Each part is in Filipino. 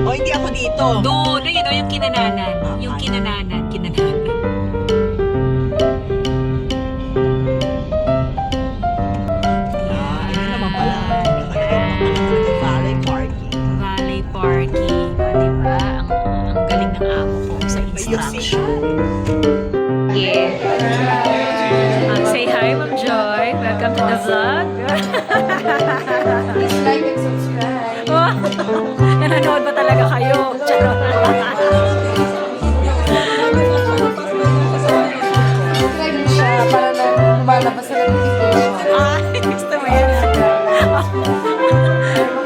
O, hindi ako dito. Doon, ayun o, yung kinananan. Yung kinananan. Yun naman pala. Nakalagay naman pala talaga Valley Parking. Valley Parking. O, diba? Ang galing ng amo ko sa instruction. Yeah. Say hi, Ma'am Joy. Welcome to the vlog. Please like and subscribe. Oh, nanonood ba talaga kayo? Charot. Subscribe din siya para na lumalabas na notification. Ay, gusto mo yan.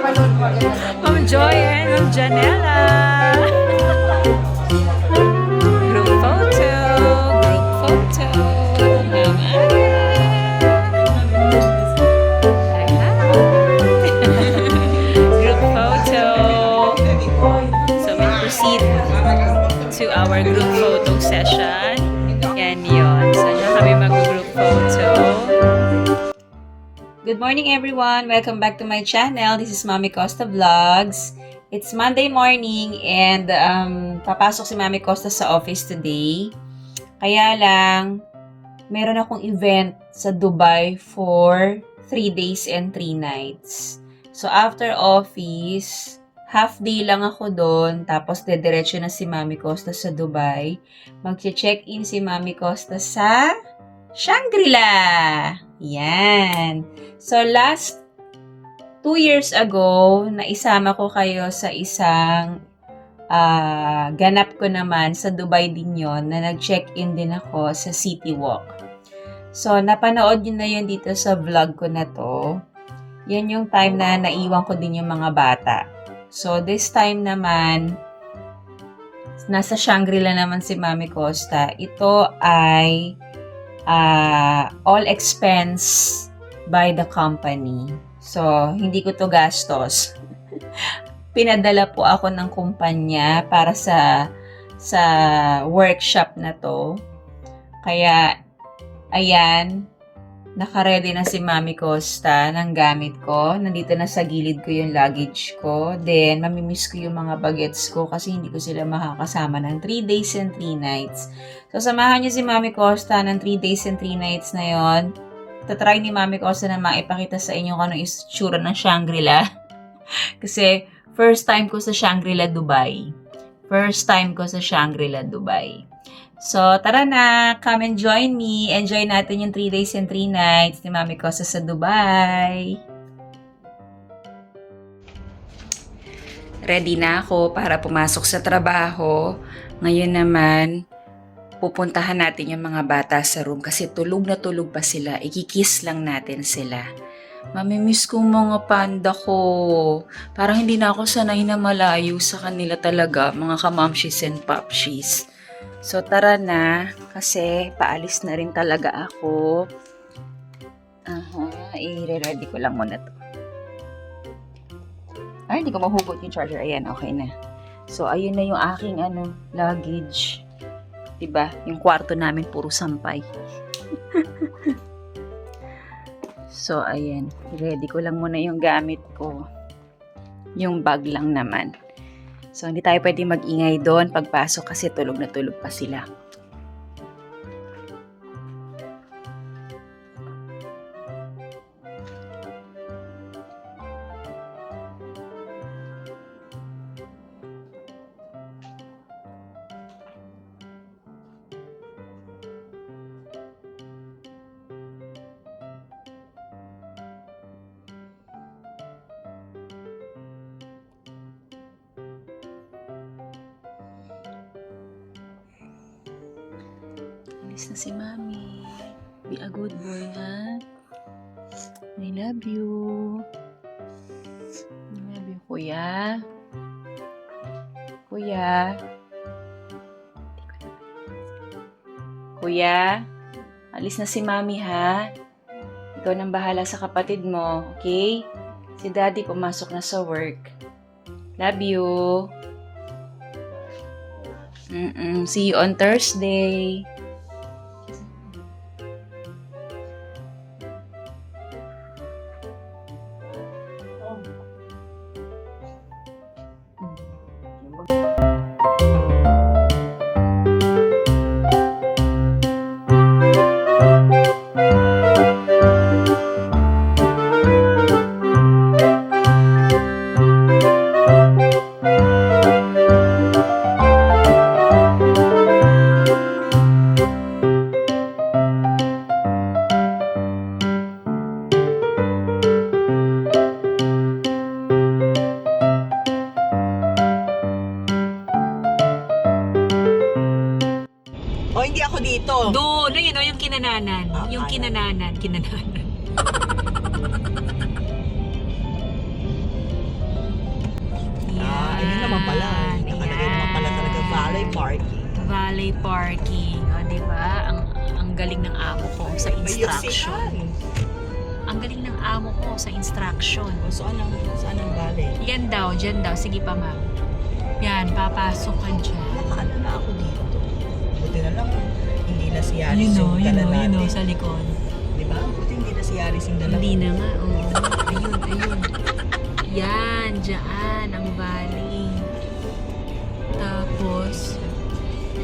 Mapanood mo agad na. Ma'am Joy and Ma'am Janela. Group photo. Group photo. Ma'am Aya. Hi, hi. Group photo. So we proceed to our group photo session. Yan yun. So dyan kami mag-group photo. Good morning everyone! Welcome back to my channel. This is Mami Costa Vlogs. It's Monday morning and papasok si Mami Costa sa office today. Kaya lang, meron akong event sa Dubai for 3 days and 3 nights. So after office, half day lang ako doon, tapos dediretso na si Mami Costa sa Dubai. Mag-check-in si Mami Costa sa Shangri-La! Yan! So last 2 years ago, naisama ko kayo sa isang ganap ko naman sa Dubai din yon na nag-check-in din ako sa City Walk. So napanood nyo na yun dito sa vlog ko na to. Yan yung time na naiwan ko din yung mga bata. So this time naman, nasa Shangri-La naman si Mami Costa. Ito ay all expense by the company. So, hindi ko to gastos. Pinadala po ako ng kumpanya para sa workshop na to. Kaya, ayan, naka-ready na si Mami Costa ng gamit ko. Nandito na sa gilid ko yung luggage ko. Then, mamimiss ko yung mga bagets ko kasi hindi ko sila makakasama ng 3 days and 3 nights. So, samahan niyo si Mami Costa ng 3 days and 3 nights na yon. Tatry ni Mami Costa na maipakita sa inyo kung anong itsura ng Shangri-La. Kasi, first time ko sa Shangri-La, Dubai. First time ko sa Shangri-La, Dubai. So, tara na, come and join me. Enjoy natin yung 3 days and 3 nights ni Mami Costa sa Dubai. Ready na ako para pumasok sa trabaho. Ngayon naman, pupuntahan natin yung mga bata sa room kasi tulog na tulog pa sila. Ikikiss lang natin sila. Mamimiss ko mga panda ko. Parang hindi na ako sanay na malayo sa kanila talaga, mga kamamshis and popshis. So, tara na, kasi paalis na rin talaga ako. I-ready ko lang muna to. Ay, hindi ko mahugot yung charger. Ayan, okay na. So, ayun na yung aking luggage. Diba? Yung kwarto namin puro sampay. So, ayan. Ready ko lang muna yung gamit ko. Yung bag lang naman. So, hindi tayo pwede mag-ingay doon pagpasok kasi tulog na tulog pa sila. Alis na si Mami. Be a good boy, ha? I love you. I love you, kuya. Kuya. Kuya. Alis na si Mami, ha? Ikaw nang bahala sa kapatid mo, okay? Si Daddy pumasok na sa work. Love you. See you on Thursday. O, hindi ako dito. Doon, ayun o, yung kinananan. Yung kinananan. Ayun naman pala. Nakalagay naman pala talaga valet parking. Valet parking. O, diba? Ang galing ng amo ko sa instruction. Ang galing ng amo ko sa instruction. O, saan ang valet? Yan daw, dyan daw. Sige pa, ma'am. Yan, papasok ka dyan. Nakaano na ako dito. Buti na lang, hindi na si Yaris yung dala natin. sa likod. Diba? Buti hindi na si Yaris yung dala. Hindi na nga, oo. Ayun. Yan, dyan, ang valley. Tapos,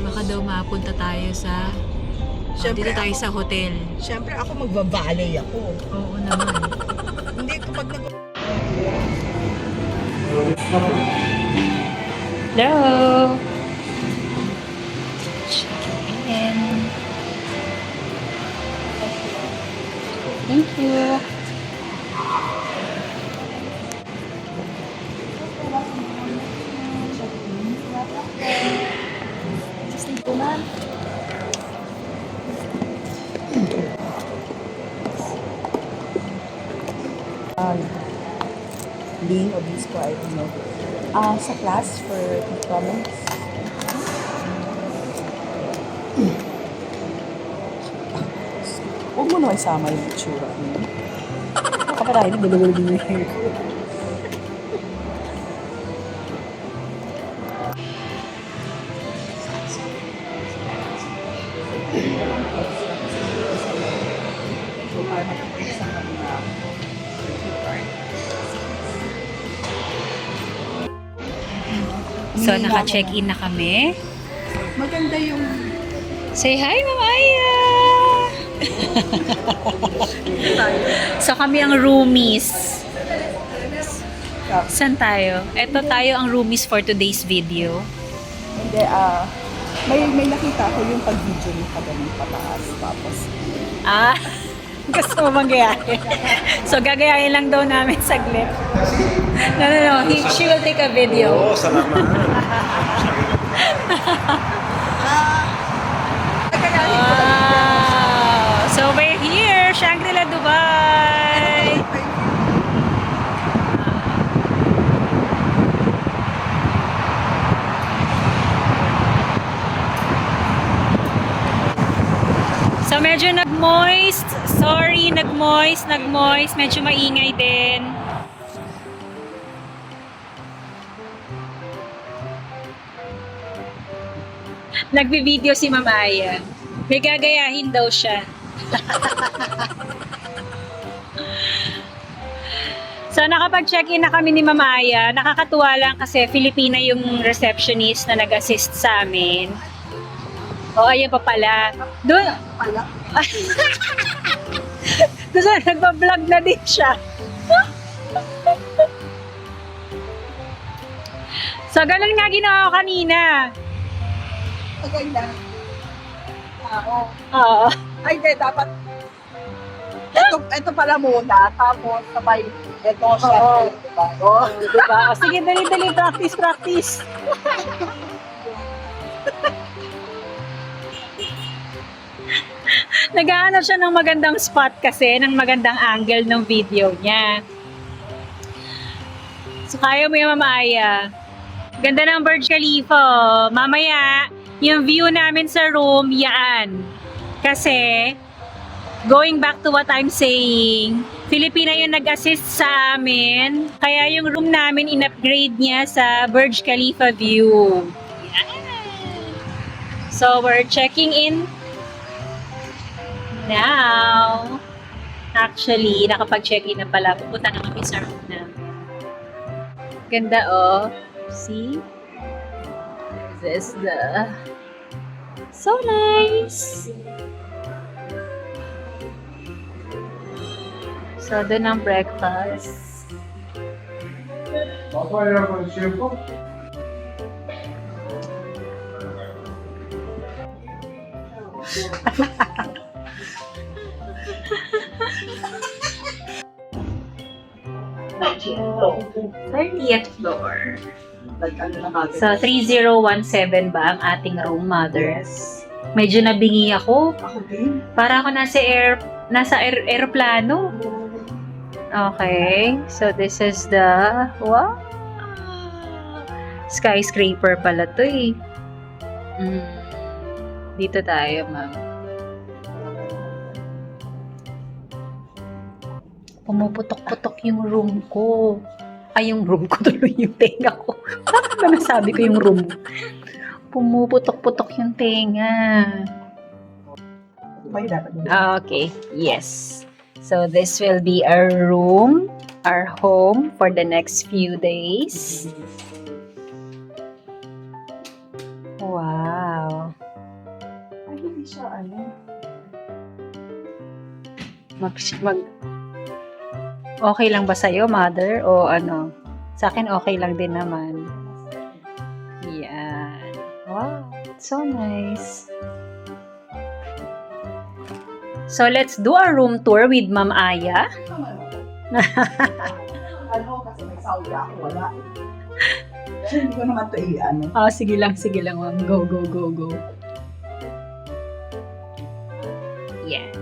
baka daw mapunta tayo sa... Siyempre dito tayo sa hotel. Siyempre ako magbabalay ako. Oo naman. Hindi kapag Hello! Checking in. Thank you. being obispo, I don't know. Sa class for comments. Huwag mo naman isama yung itsura. Kaparahin, nagdalagal din yung hair ko. So, naka-check-in na kami. Maganda yung... Say hi, Ma'am Aya! So, kami ang roomies. Saan tayo? Ito tayo ang roomies for today's video. Hindi, may nakita ko yung pag-video niya ka ganun pataas. Tapos, Gusto mo bang gayahin? So, gagayahin lang daw namin saglit. No. She will take a video. Oo, salamat. Wow! So, we're here, Shangri-La, Dubai. So, medyo nag-moist. Sorry, nag-moist. Medyo maingay din. Nagbi-video si Ma'am Aya. May gagayahin daw siya. So, nakapag-check-in na kami ni Ma'am Aya. Nakakatuwa lang kasi Filipina yung receptionist na nag-assist sa amin. Oh, ayun pa pala. Doon. Doon nagpa-vlog na din siya. So, ganun nga ginawa ko kanina. maganda. Oo. Ay, hindi, dapat... Ito pala muna, tapos sabay, ito siya. Oo. Diba? O, sige, dali. Practice. Naghahanap siya ng magandang spot kasi, ng magandang angle ng video niya. So, kaya mo yung Ma'am Aya. Ganda ng Burj Khalifa. Oh. Mamaya, yung view namin sa room, yan. Kasi, going back to what I'm saying, Filipina yung nag-assist sa amin. Kaya yung room namin, in-upgrade niya sa Burj Khalifa view. Yan. So, we're checking in now. Actually, nakapag-check-in na pala. Pupunta na kami sa room na. Ganda, oh. See? This is the... So nice! So, doon ang breakfast. Thirtieth floor. So, 3017 ba ang ating room, mother? Medyo nabingi ako. Ako din. Para ako nasa aeroplano. Okay. So, this is the... Wow! Skyscraper pala to eh. Dito tayo, ma'am. Pumuputok-putok yung room ko. Ay, yung room ko tuloy yung tenga ko. Bakit ba nasabi ko yung room? Pumuputok-putok yung tenga. Okay, yes. So, this will be our room, our home for the next few days. Wow. Ay, hindi siya ano. Okay lang ba sa'yo, mother? O ano? Sa akin, okay lang din naman. Yan. Wow. So nice. So, let's do a room tour with Ma'am Aya. Ano, kasi may Saudi ako, wala. Hindi ko naman ito ano. Oh, sige lang, ma'am. Go, go, go, go. Yan.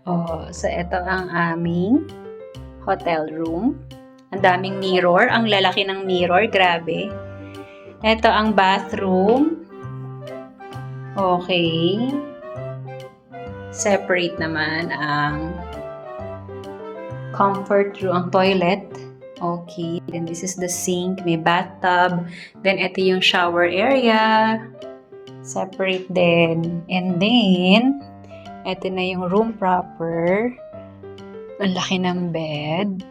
Oh, so ito ang aming hotel room. Ang daming mirror. Ang lalaki ng mirror. Grabe. Ito ang bathroom. Okay. Separate naman ang comfort room, ang toilet. Okay. Then this is the sink. May bathtub. Then ito yung shower area. Separate din. And then, ito na yung room proper. Ang laki ng bed.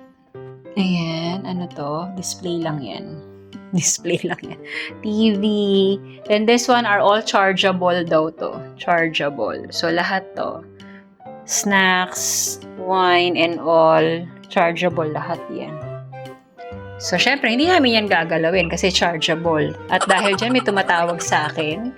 Ayan. Ano to? Display lang yan. Display lang yan. TV. Then this one are all chargeable daw to. Chargeable. So lahat to. Snacks, wine, and all. Chargeable lahat yan. So syempre, hindi namin yan gagalawin kasi chargeable. At dahil dyan may tumatawag sa akin.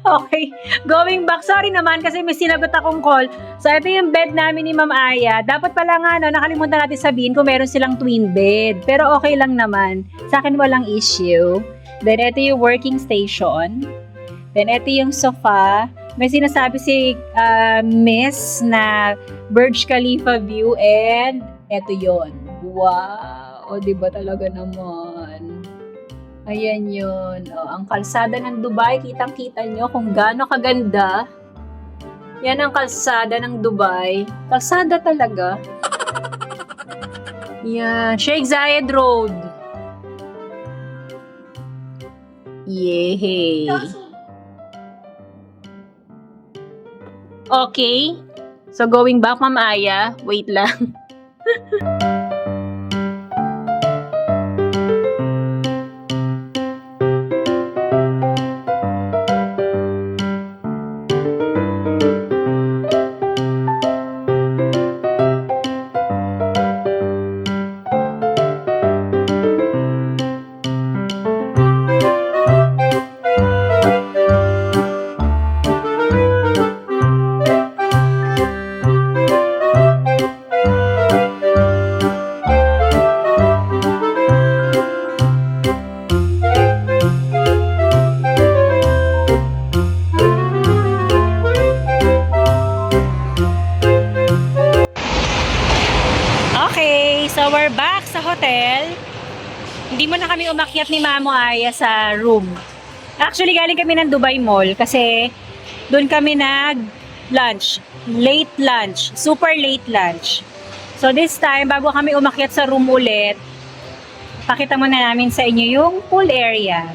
Okay, going back. Sorry naman kasi may sinagot akong call. So, ito yung bed namin ni Ma'am Aya. Dapat pala nga, nakalimutan natin sabihin kung meron silang twin bed. Pero okay lang naman. Sa akin walang issue. Then, ito yung working station. Then, ito yung sofa. May sinasabi si Miss na Burj Khalifa view and ito yon. Wow! O, diba talaga naman? Ayan yun. O, ang kalsada ng Dubai, kitang-kita nyo kung gaano kaganda. Yan ang kalsada ng Dubai. Kalsada talaga. Yan. Sheikh Zayed Road. Yehey. Okay. So, going back, Ma'am Aya. Wait lang. So, we're back sa hotel. Hindi mo na kami umakyat ni Mamo Aya sa room. Actually, galing kami ng Dubai Mall kasi doon kami nag-lunch. Late lunch. Super late lunch. So, this time, bago kami umakyat sa room ulit, pakita muna namin sa inyo yung pool area.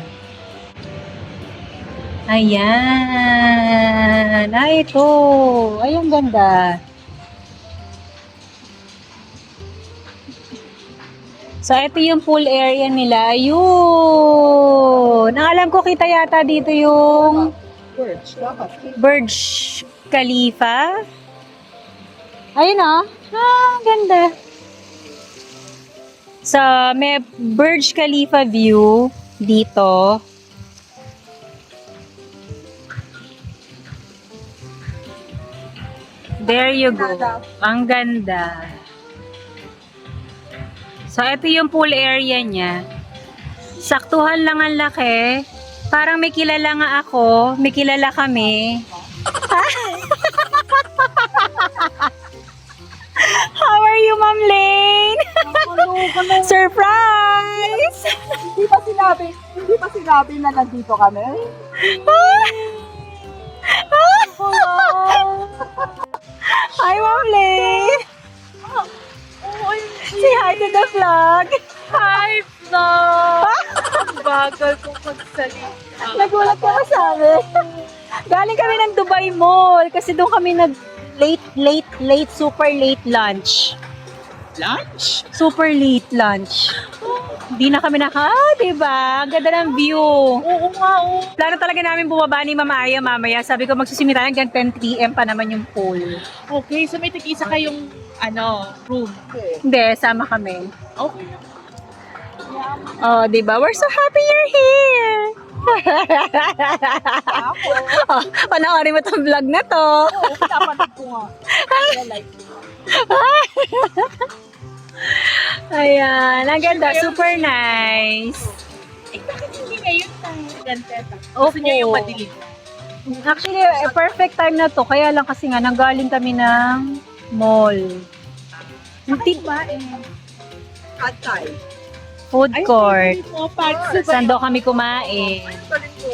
Ayan. Ay, ito. Ay, ang ganda. So, ito yung pool area nila. Ayun! Ang alam ko, kita yata dito yung Birch, dapat. Burj Khalifa. Ayun o. Ganda. So, may Burj Khalifa view dito. There you go. Ang ganda. So, ito yung pool area niya. Saktuhan lang ang laki. Parang may kilala nga ako. May kilala kami. How are you, Ma'am Lane? Surprise! Hindi pa sinabi na nandito kami. Hi, Ma'am Lane! Say hi to the vlog! Hi, vlog! Bagal ko magsalita. Nagulat ka ba sa amin? Galing kami ng Dubai Mall kasi doon kami late, super late lunch. Lunch? Super late lunch. Hindi na kami diba? Ang ganda ng view. Oo nga, oo. Plano talaga namin bumaba ni Mama Aya mamaya. Sabi ko magsisimula tayo hanggang 10 p.m. pa naman yung pool. Okay, so may tig-isa kayong, room. Hindi, sama kami. Okay. Oh, diba? We're so happy you're here! Oh, panoorin mo tong vlog na to. Napanood ko nga. Ayan, ang ganda. Super nice. Eh, bakit hindi ngayon tayo ganteta? Opo. Gusto niyo yung madilim? Actually, perfect time na to. Kaya lang kasi nga, nanggaling kami ng mall. Hindi ba Katay. food court. Mga parts. Saan daw kami kumain? Galing ko.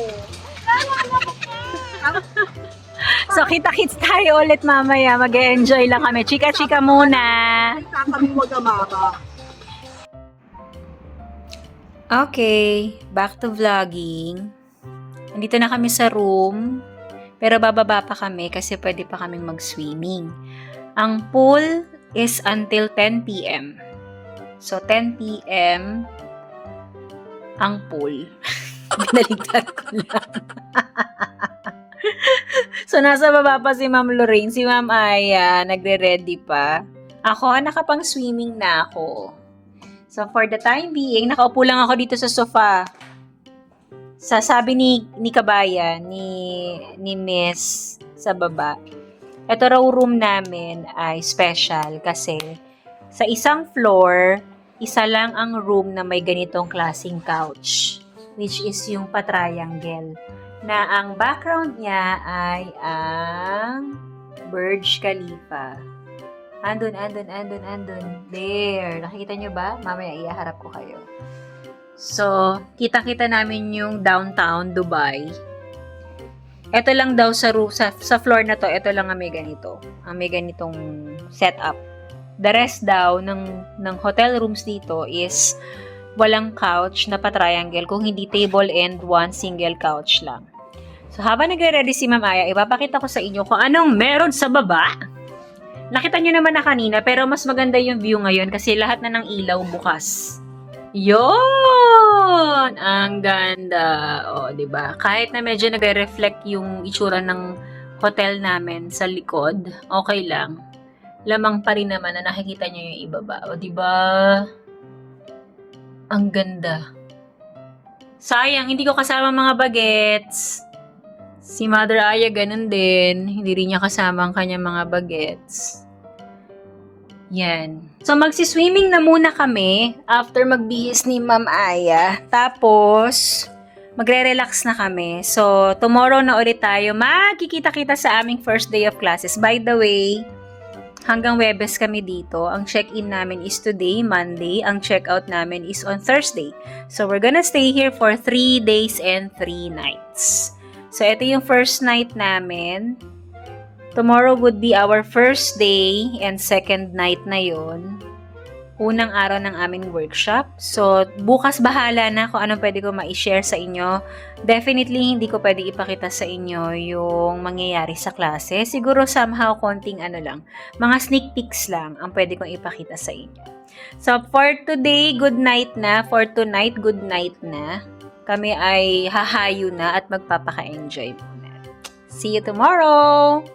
So, kita-kits tayo ulit mamaya. Mag-enjoy lang kami. Chika-chika muna. Kami wagamama. Okay, back to vlogging. Nandito na kami sa room. Pero bababa pa kami kasi pwede pa kaming mag-swimming. Ang pool is until 10 p.m. So, 10 p.m. ang pool. Binaligtad ko lang. So, nasa baba pa si Ma'am Lorraine. Si Ma'am Aya, nagre-ready pa. Ako, nakapang swimming na ako. So, for the time being, nakaupo lang ako dito sa sofa. Sabi ni Kabayan, ni Miss sa baba, ito raw room namin ay special kasi sa isang floor, isa lang ang room na may ganitong klaseng couch, which is yung pa-triangle, na ang background niya ay ang Burj Khalifa. Andun. There. Nakikita nyo ba? Mamaya iharap ko kayo. So, kita-kita namin yung downtown Dubai. Ito lang daw sa floor na to, ito lang ang may ganito. Ang may ganitong setup. The rest daw ng hotel rooms dito is walang couch na pa-triangle, kung hindi table and one single couch lang. So, habang nagre-ready si Ma'am Aya, ipapakita ko sa inyo kung anong meron sa baba. Nakita nyo naman na kanina, pero mas maganda yung view ngayon kasi lahat na ng ilaw bukas. Yon! Ang ganda. O, diba? Kahit na medyo nagre-reflect yung itsura ng hotel namin sa likod, okay lang. Lamang pa rin naman na nakikita nyo yung ibaba. O, diba? Ang ganda. Sayang, hindi ko kasama mga bagets. Si Mother Aya, ganun din. Hindi rin niya kasama ang kanyang mga bagets. Yan. So, magsiswimming na muna kami after magbihis ni Ma'am Aya. Tapos, magre-relax na kami. So, tomorrow na ulit tayo magkikita-kita sa aming first day of classes. By the way, hanggang Webes kami dito. Ang check-in namin is today, Monday. Ang check-out namin is on Thursday. So, we're gonna stay here for 3 days and 3 nights. So, ito yung first night namin. Tomorrow would be our first day and second night na yon. unang araw ng aming workshop. So, bukas bahala na kung anong pwede ko ma-share sa inyo. Definitely, hindi ko pwede ipakita sa inyo yung mangyayari sa klase. Siguro somehow konting mga sneak peeks lang ang pwede kong ipakita sa inyo. So, for today, good night na. For tonight, good night na. Kami ay hahayo na at magpapaka-enjoy muna. See you tomorrow!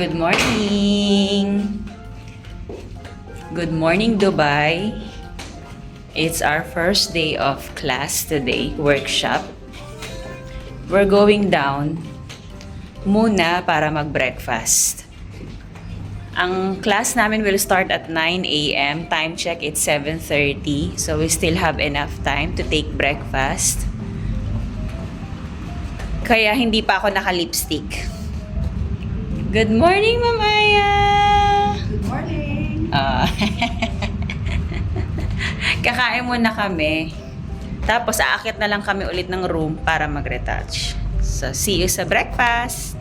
Good morning! Good morning, Dubai! It's our first day of class today, workshop. We're going down muna para mag-breakfast. Ang class namin will start at 9 a.m. Time check, it's 7:30. So we still have enough time to take breakfast. Kaya hindi pa ako naka-lipstick. Good morning, Ma'am Aya! Good morning! Kakain muna kami. Tapos, aakyat na lang kami ulit ng room para mag-retouch. So, see you sa breakfast!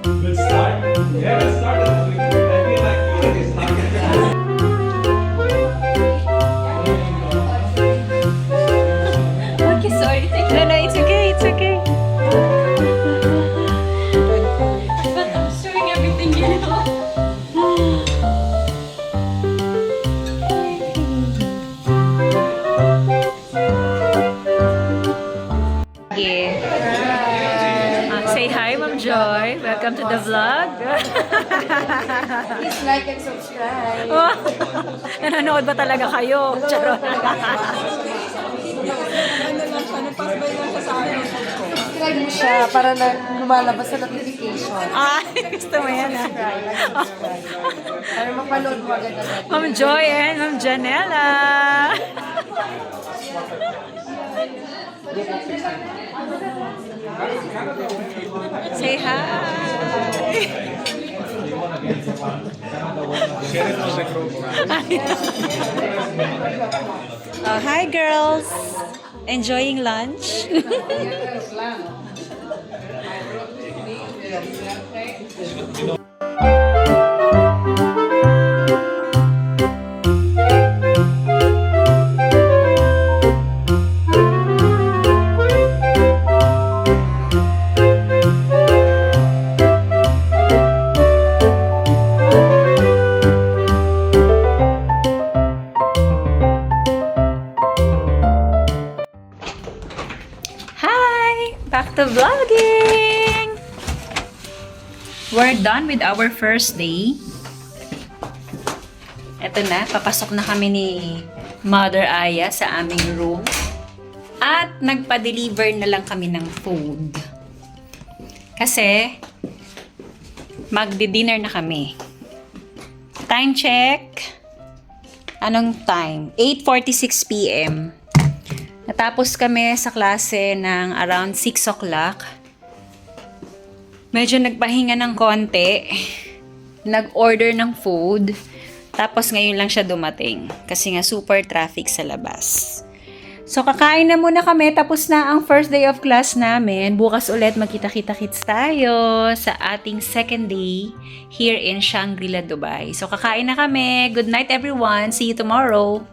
Good start. Yeah, good start. I feel like it's not Okay, sorry. No, no, it's okay. It's okay. But I'm showing everything, you know. Yeah. Say hi, Ma'am Joy. Welcome to the vlog. Please like and subscribe. Oh, nanonood ba talaga kayo? Charot. Ano lang siya, nagpasbay lang siya sa akin. Subscribe mo siya para na lumalabas sa notification. Ay, gusto mo yan ah. Para mapanood mo agad-agad. Ma'am Joy and Ma'am Janela. Say hi. Oh, hi girls. Enjoying lunch? Hi! Back to vlogging! We're done with our first day. Eto na, papasok na kami ni Mother Aya sa aming room. At nagpa-deliver na lang kami ng food. Kasi, magdi-dinner na kami. Time check. Anong time? 8:46 p.m. Natapos kami sa klase ng around 6 o'clock. Medyo nagpahinga ng konti. Nag-order ng food. Tapos ngayon lang siya dumating. Kasi nga super traffic sa labas. So kakain na muna kami. Tapos na ang first day of class namin. Bukas ulit magkita-kita-kits tayo sa ating second day here in Shangri-La, Dubai. So kakain na kami. Good night everyone. See you tomorrow.